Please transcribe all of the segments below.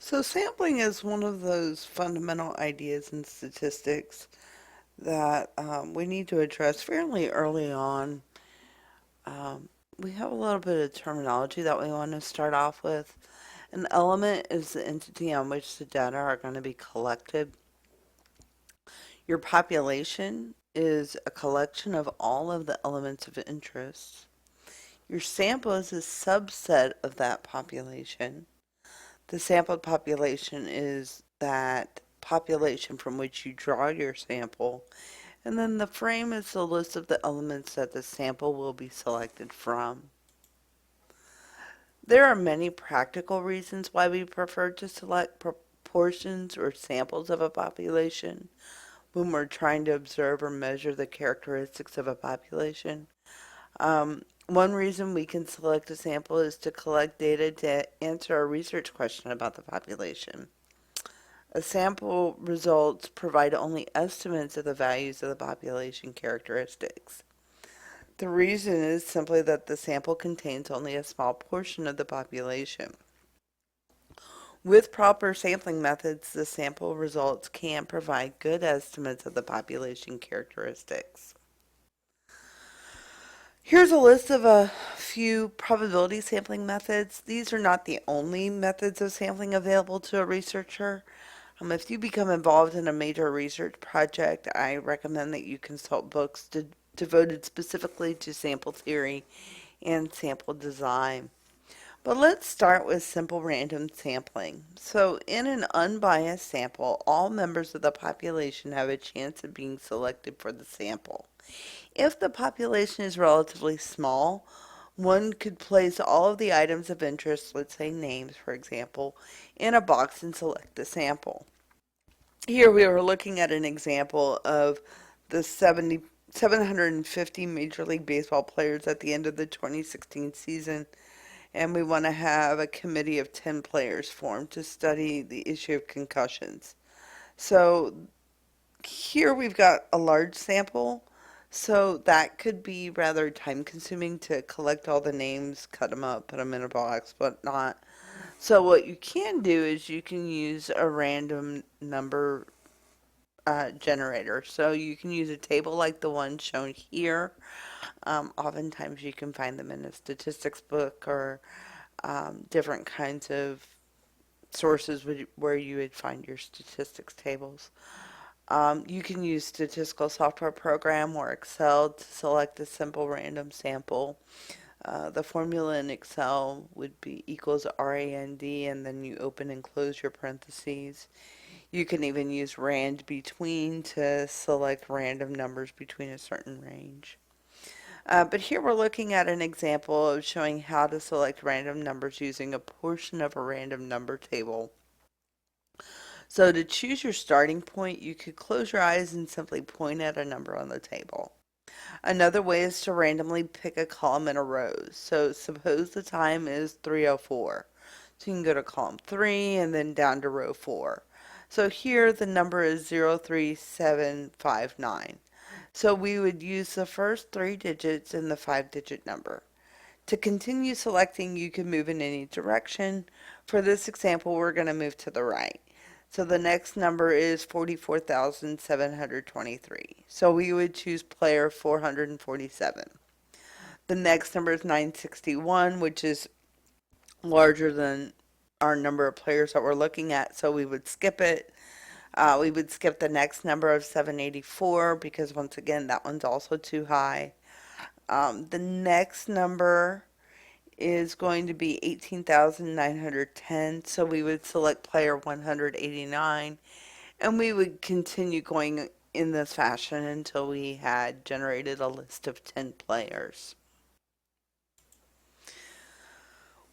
So, sampling is one of those fundamental ideas in statistics that we need to address fairly early on. Um, we have a little bit of terminology that we want to start off with. An element is the entity on which the data are going to be collected. Your population is a collection of all of the elements of interest. Your sample is a subset of that population. The sampled population is that population from which you draw your sample, and then the frame is the list of the elements that the sample will be selected from. There are many practical reasons why we prefer to select proportions or samples of a population when we're trying to observe or measure the characteristics of a population. One reason we can select a sample is to collect data to answer a research question about the population. A sample results provide only estimates of the values of the population characteristics. The reason is simply that the sample contains only a small portion of the population. With proper sampling methods, the sample results can provide good estimates of the population characteristics. Here's a list of a few probability sampling methods. These are not the only methods of sampling available to a researcher. If you become involved in a major research project, I recommend that you consult books devoted specifically to sample theory and sample design. But let's start with simple random sampling. So, in an unbiased sample, all members of the population have a chance of being selected for the sample. If the population is relatively small, one could place all of the items of interest, let's say names for example, in a box and select the sample. Here we are looking at an example of the 750 Major League Baseball players at the end of the 2016 season, and we want to have a committee of 10 players formed to study the issue of concussions. So here we've got a large sample, so that could be rather time consuming to collect all the names, cut them up, put them in a box, whatnot. So what you can do is you can use a random number generator. So you can use a table like the one shown here. Oftentimes you can find them in a statistics book or different kinds of sources where you would find your statistics tables. You can use statistical software program or Excel to select a simple random sample. The formula in Excel would be equals RAND, and then you open and close your parentheses. You can even use rand between to select random numbers between a certain range. But here we're looking at an example of showing how to select random numbers using a portion of a random number table. So to choose your starting point, you could close your eyes and simply point at a number on the table. Another way is to randomly pick a column in a row. So suppose the time is 3:04. So you can go to column 3 and then down to row 4. So here the number is 03759. So we would use the first 3 digits in the 5-digit number. To continue selecting, you can move in any direction. For this example, we're going to move to the right. So the next number is 44,723. So we would choose player 447. The next number is 961, which is larger than our number of players that we're looking at, so we would skip it. We would skip the next number of 784 because once again that one's also too high. The next number is going to be 18,910, so we would select player 189, and we would continue going in this fashion until we had generated a list of 10 players.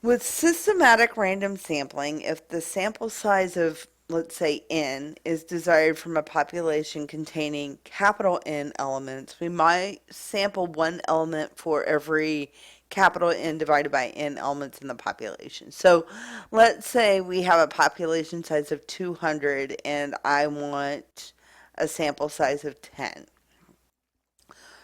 With systematic random sampling, if the sample size of, let's say, n is desired from a population containing capital N elements, we might sample one element for every capital N divided by n elements in the population. So let's say we have a population size of 200 and I want a sample size of 10.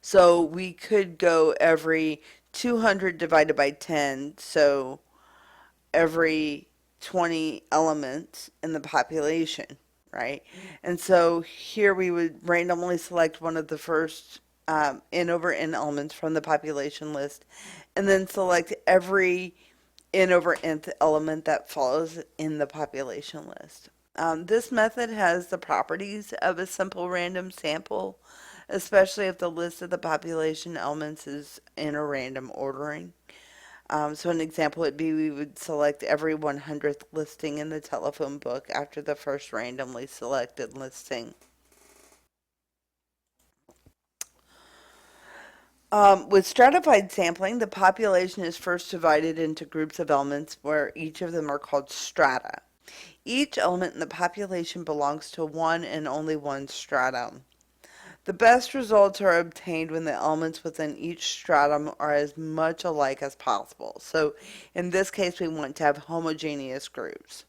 So we could go every 200 divided by 10, so every 20 elements in the population, right? And so here we would randomly select one of the first N over N elements from the population list, and then select every N over Nth element that follows in the population list. This method has the properties of a simple random sample, especially if the list of the population elements is in a random ordering. So an example would be we would select every 100th listing in the telephone book after the first randomly selected listing. With stratified sampling, the population is first divided into groups of elements where each of them are called strata. Each element in the population belongs to one and only one stratum. The best results are obtained when the elements within each stratum are as much alike as possible. So in this case, we want to have homogeneous groups.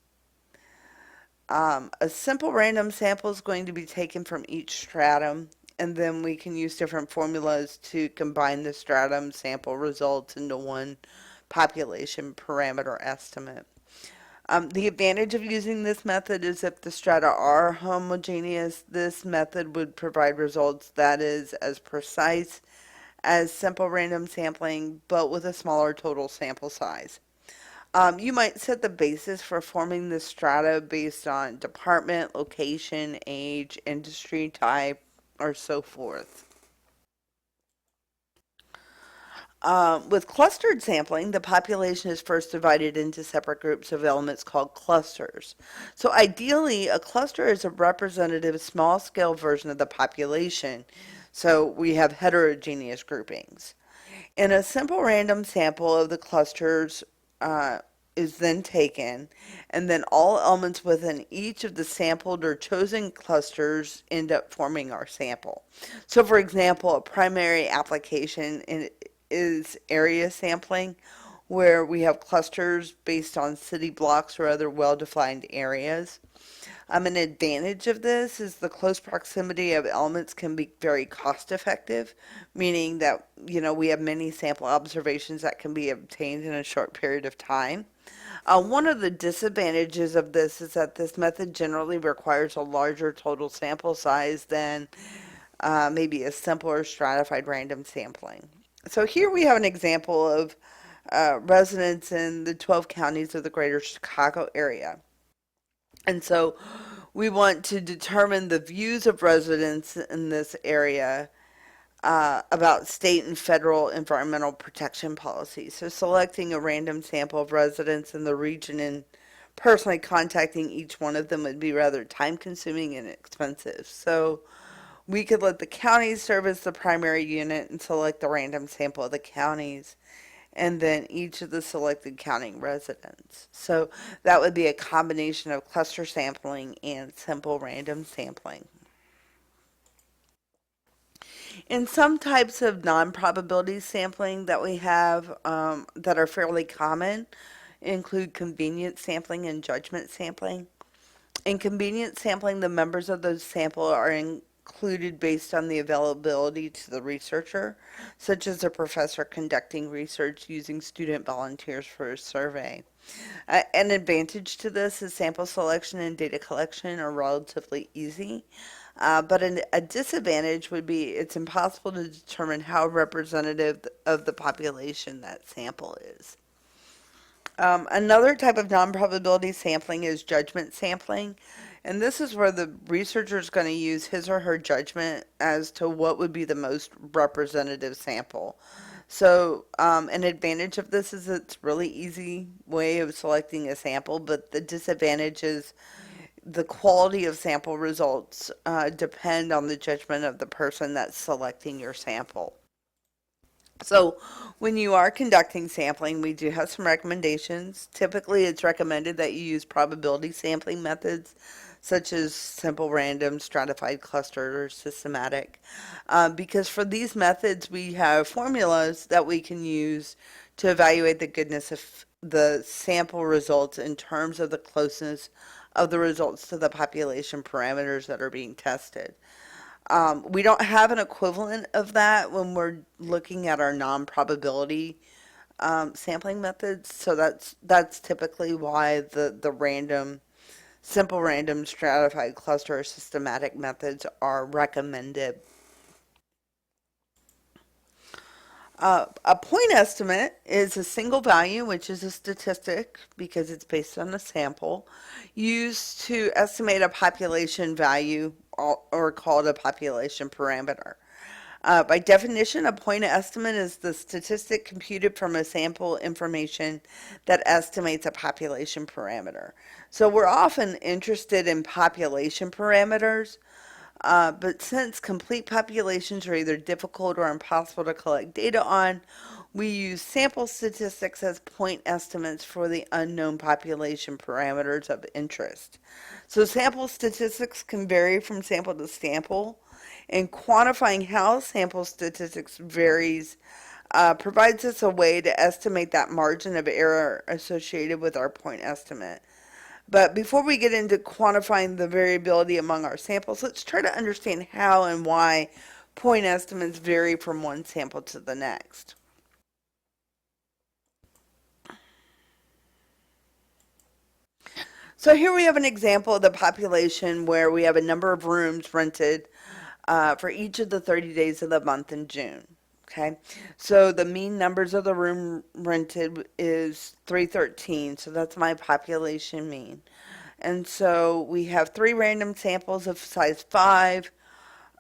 A simple random sample is going to be taken from each stratum, and then we can use different formulas to combine the stratum sample results into one population parameter estimate. The advantage of using this method is if the strata are homogeneous, this method would provide results that is as precise as simple random sampling, but with a smaller total sample size. You might set the basis for forming the strata based on department, location, age, industry type, or so forth. With clustered sampling, the population is first divided into separate groups of elements called clusters. So ideally, a cluster is a representative small-scale version of the population. So we have heterogeneous groupings. In a simple random sample of the clusters is then taken, and then all elements within each of the sampled or chosen clusters end up forming our sample. So for example, a primary application is area sampling, where we have clusters based on city blocks or other well-defined areas. An advantage of this is the close proximity of elements can be very cost effective, meaning that, we have many sample observations that can be obtained in a short period of time. One of the disadvantages of this is that this method generally requires a larger total sample size than maybe a simpler stratified random sampling. So here we have an example of residents in the 12 counties of the greater Chicago area. And so we want to determine the views of residents in this area about state and federal environmental protection policies. So selecting a random sample of residents in the region and personally contacting each one of them would be rather time consuming and expensive. So we could let the counties serve as the primary unit and select the random sample of the counties and then each of the selected county residents. So that would be a combination of cluster sampling and simple random sampling. In some types of non-probability sampling that we have that are fairly common include convenience sampling and judgment sampling. In convenience sampling, the members of the sample are included based on the availability to the researcher, such as a professor conducting research using student volunteers for a survey. An advantage to this is sample selection and data collection are relatively easy, but a disadvantage would be it's impossible to determine how representative of the population that sample is. Another type of non-probability sampling is judgment sampling. And this is where the researcher is going to use his or her judgment as to what would be the most representative sample. So an advantage of this is it's a really easy way of selecting a sample, but the disadvantage is the quality of sample results depend on the judgment of the person that's selecting your sample. So when you are conducting sampling, we do have some recommendations. Typically, it's recommended that you use probability sampling methods such as simple random, stratified, clustered, or systematic. Because for these methods, we have formulas that we can use to evaluate the goodness of the sample results in terms of the closeness of the results to the population parameters that are being tested. We don't have an equivalent of that when we're looking at our non-probability sampling methods. So that's typically why the random, simple random stratified cluster or systematic methods are recommended. A point estimate is a single value, which is a statistic because it's based on a sample, used to estimate a population value or called a population parameter. By definition, a point estimate is the statistic computed from a sample information that estimates a population parameter. So we're often interested in population parameters, but since complete populations are either difficult or impossible to collect data on, we use sample statistics as point estimates for the unknown population parameters of interest. So sample statistics can vary from sample to sample, and quantifying how sample statistics varies provides us a way to estimate that margin of error associated with our point estimate. But before we get into quantifying the variability among our samples, let's try to understand how and why point estimates vary from one sample to the next. So here we have an example of the population where we have a number of rooms rented for each of the 30 days of the month in June. Okay, so the mean numbers of the room rented is 313, so that's my population mean. And so we have three random samples of size 5.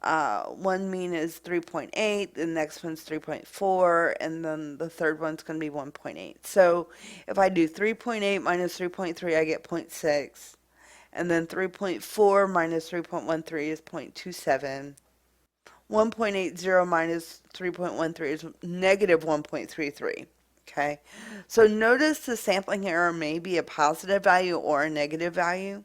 One mean is 3.8, the next one's 3.4, and then the third one's going to be 1.8. So if I do 3.8 minus 3.3, I get 0.6. And then 3.4 minus 3.13 is 0.27. 1.80 minus 3.13 is negative 1.33. Okay, so notice the sampling error may be a positive value or a negative value.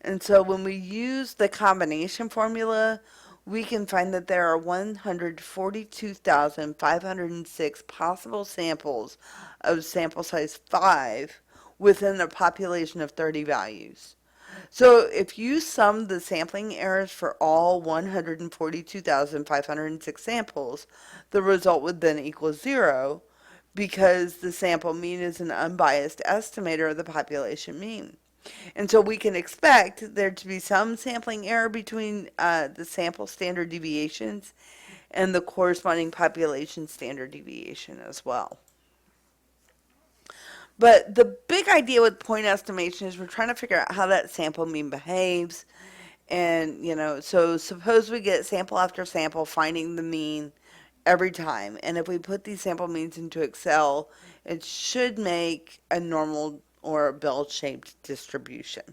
And so when we use the combination formula, we can find that there are 142,506 possible samples of sample size 5 within a population of 30 values. So if you sum the sampling errors for all 142,506 samples, the result would then equal 0 because the sample mean is an unbiased estimator of the population mean. And so we can expect there to be some sampling error between the sample standard deviations and the corresponding population standard deviation as well. But the big idea with point estimation is we're trying to figure out how that sample mean behaves. And, so suppose we get sample after sample finding the mean every time. And if we put these sample means into Excel, it should make a normal or a bell-shaped distribution.